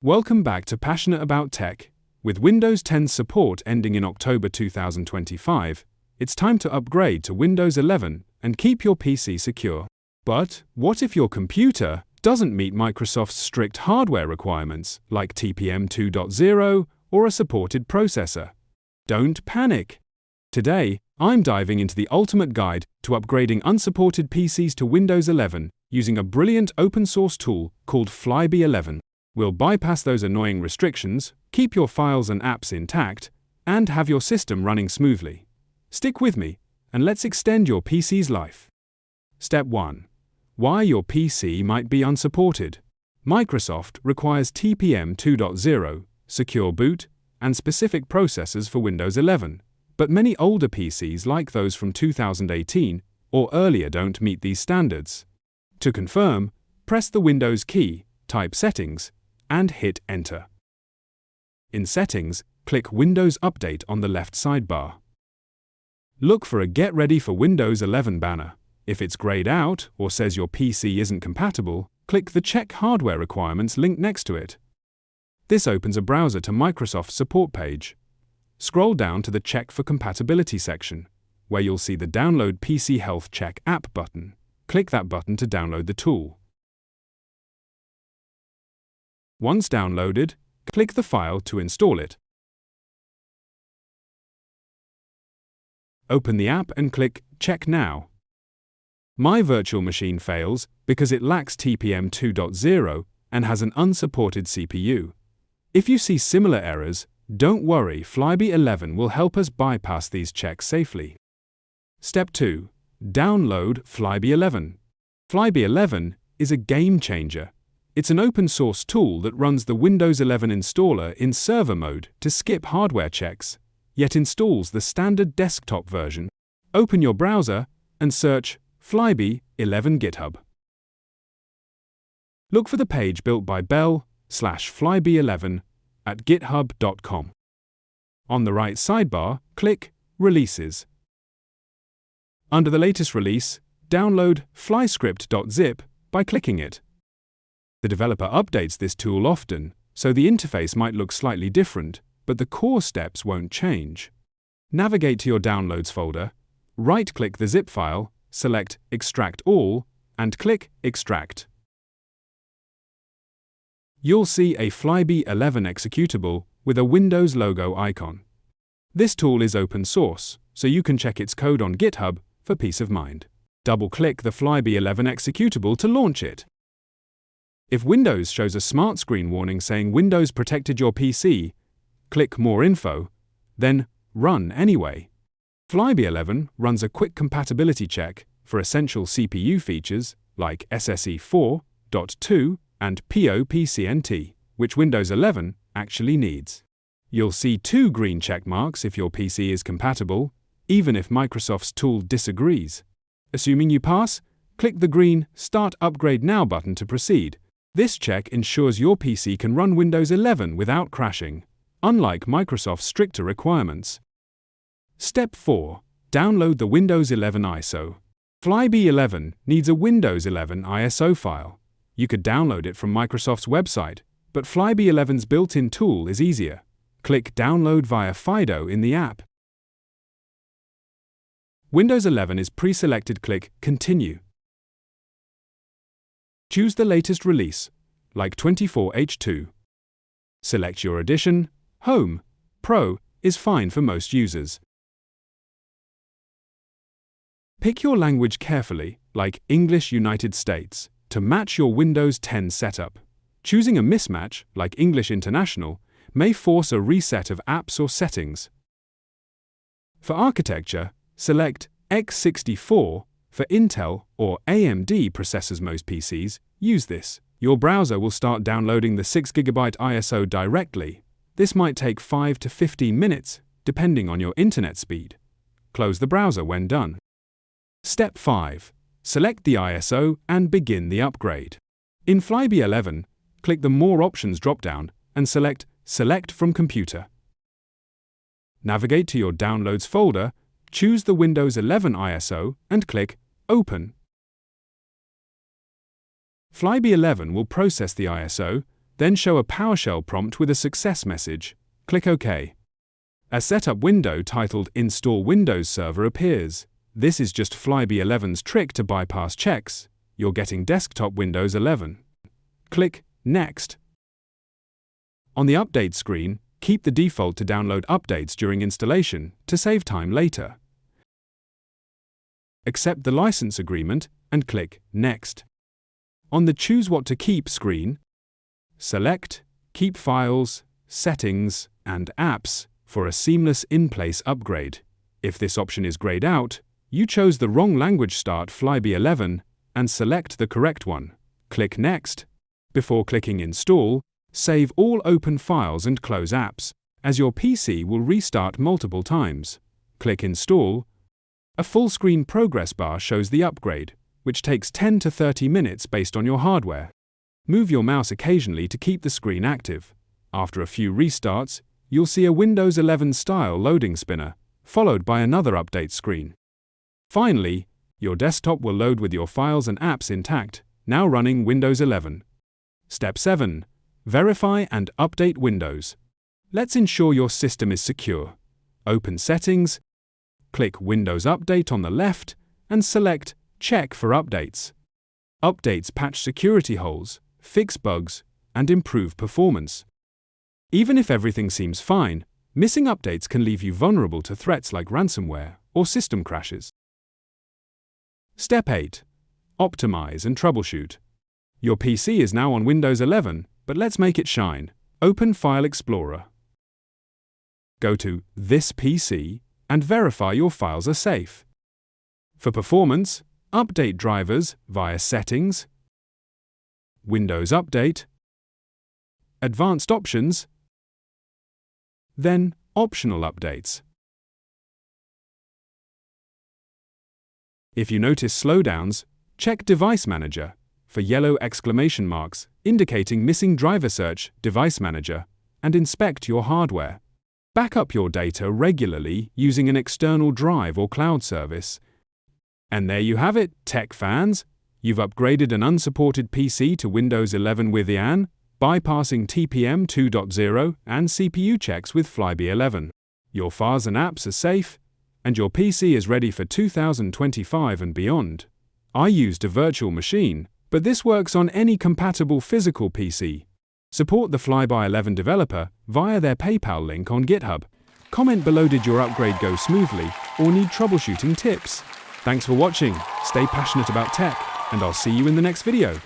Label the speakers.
Speaker 1: Welcome back to Passionate About Tech. With Windows 10 support ending in October 2025, it's time to upgrade to Windows 11 and keep your PC secure. But what if your computer doesn't meet Microsoft's strict hardware requirements like TPM 2.0 or a supported processor? Don't panic. Today, I'm diving into the ultimate guide to upgrading unsupported PCs to Windows 11 using a brilliant open-source tool called Flyby 11. We'll bypass those annoying restrictions, keep your files and apps intact, and have your system running smoothly. Stick with me, and let's extend your PC's life. Step 1. Why your PC might be unsupported. Microsoft requires TPM 2.0, secure boot, and specific processors for Windows 11, but many older PCs like those from 2018 or earlier don't meet these standards. To confirm, press the Windows key, type Settings, and hit Enter. In Settings, click Windows Update on the left sidebar. Look for a Get Ready for Windows 11 banner. If it's grayed out or says your PC isn't compatible, click the Check Hardware Requirements link next to it. This opens a browser to Microsoft's support page. Scroll down to the Check for Compatibility section, where you'll see the Download PC Health Check app button. Click that button to download the tool. Once downloaded, click the file to install it. Open the app and click Check Now. My virtual machine fails because it lacks TPM 2.0 and has an unsupported CPU. If you see similar errors, don't worry, Flyby 11 will help us bypass these checks safely. Step 2. Download Flyby 11. Flyby 11 is a game changer. It's an open-source tool that runs the Windows 11 installer in server mode to skip hardware checks, yet installs the standard desktop version. Open your browser and search Flyby 11 GitHub. Look for the page built by Bell/Flyby11 at github.com. On the right sidebar, click Releases. Under the latest release, download flyscript.zip by clicking it. The developer updates this tool often, so the interface might look slightly different, but the core steps won't change. Navigate to your Downloads folder, right-click the zip file, select Extract All, and click Extract. You'll see a Flyby 11 executable with a Windows logo icon. This tool is open source, so you can check its code on GitHub for peace of mind. Double-click the Flyby 11 executable to launch it. If Windows shows a smart screen warning saying Windows protected your PC, click More Info, then Run anyway. Flyby 11 runs a quick compatibility check for essential CPU features like SSE 4.2 and PoPCNT, which Windows 11 actually needs. You'll see 2 green check marks if your PC is compatible, even if Microsoft's tool disagrees. Assuming you pass, click the green Start Upgrade Now button to proceed. This check ensures your PC can run Windows 11 without crashing, unlike Microsoft's stricter requirements. Step 4. Download the Windows 11 ISO. Flyby 11 needs a Windows 11 ISO file. You could download it from Microsoft's website, but Flyby 11's built-in tool is easier. Click Download via FIDO in the app. Windows 11 is pre-selected. Click Continue. Choose the latest release, like 24H2. Select your edition. Home, Pro is fine for most users. Pick your language carefully, like English United States, to match your Windows 10 setup. Choosing a mismatch, like English International, may force a reset of apps or settings. For architecture, select x64. For Intel or AMD processors, most PCs use this. Your browser will start downloading the 6GB ISO directly. This might take 5 to 15 minutes, depending on your internet speed. Close the browser when done. Step 5. Select the ISO and begin the upgrade. In Flyby 11, click the More Options drop-down and select Select from Computer. Navigate to your Downloads folder, choose the Windows 11 ISO and click Open. Flyby 11 will process the ISO, then show a PowerShell prompt with a success message. Click OK. A setup window titled Install Windows Server appears. This is just Flyby 11's trick to bypass checks. You're getting desktop Windows 11. Click Next. On the update screen, keep the default to download updates during installation to save time later. Accept the license agreement and click Next. On the Choose What to Keep screen, select Keep Files, Settings, and Apps for a seamless in-place upgrade. If this option is grayed out, you chose the wrong language. Start Flyby 11 and select the correct one. Click Next. Before clicking Install, save all open files and close apps, as your PC will restart multiple times. Click Install. A full-screen progress bar shows the upgrade, which takes 10 to 30 minutes based on your hardware. Move your mouse occasionally to keep the screen active. After a few restarts, you'll see a Windows 11 style loading spinner, followed by another update screen. Finally, your desktop will load with your files and apps intact, now running Windows 11. Step 7. Verify and update Windows. Let's ensure your system is secure. Open Settings, click Windows Update on the left, and select Check for updates. Updates patch security holes, fix bugs, and improve performance. Even if everything seems fine, missing updates can leave you vulnerable to threats like ransomware or system crashes. Step 8. Optimize and troubleshoot. Your PC is now on Windows 11, but let's make it shine. Open File Explorer. Go to This PC and verify your files are safe. For performance, update drivers via Settings, Windows Update, Advanced Options, then Optional Updates. If you notice slowdowns, check Device Manager for yellow exclamation marks indicating missing driver. Search Device Manager and inspect your hardware. Backup your data regularly using an external drive or cloud service. And there you have it, tech fans. You've upgraded an unsupported PC to Windows 11 with IAN, bypassing TPM 2.0 and CPU checks with Flyby 11. Your files and apps are safe, and your PC is ready for 2025 and beyond. I used a virtual machine, but this works on any compatible physical PC. Support the Flyby 11 developer via their PayPal link on GitHub. Comment below, did your upgrade go smoothly or need troubleshooting tips? Thanks for watching, stay passionate about tech, and I'll see you in the next video.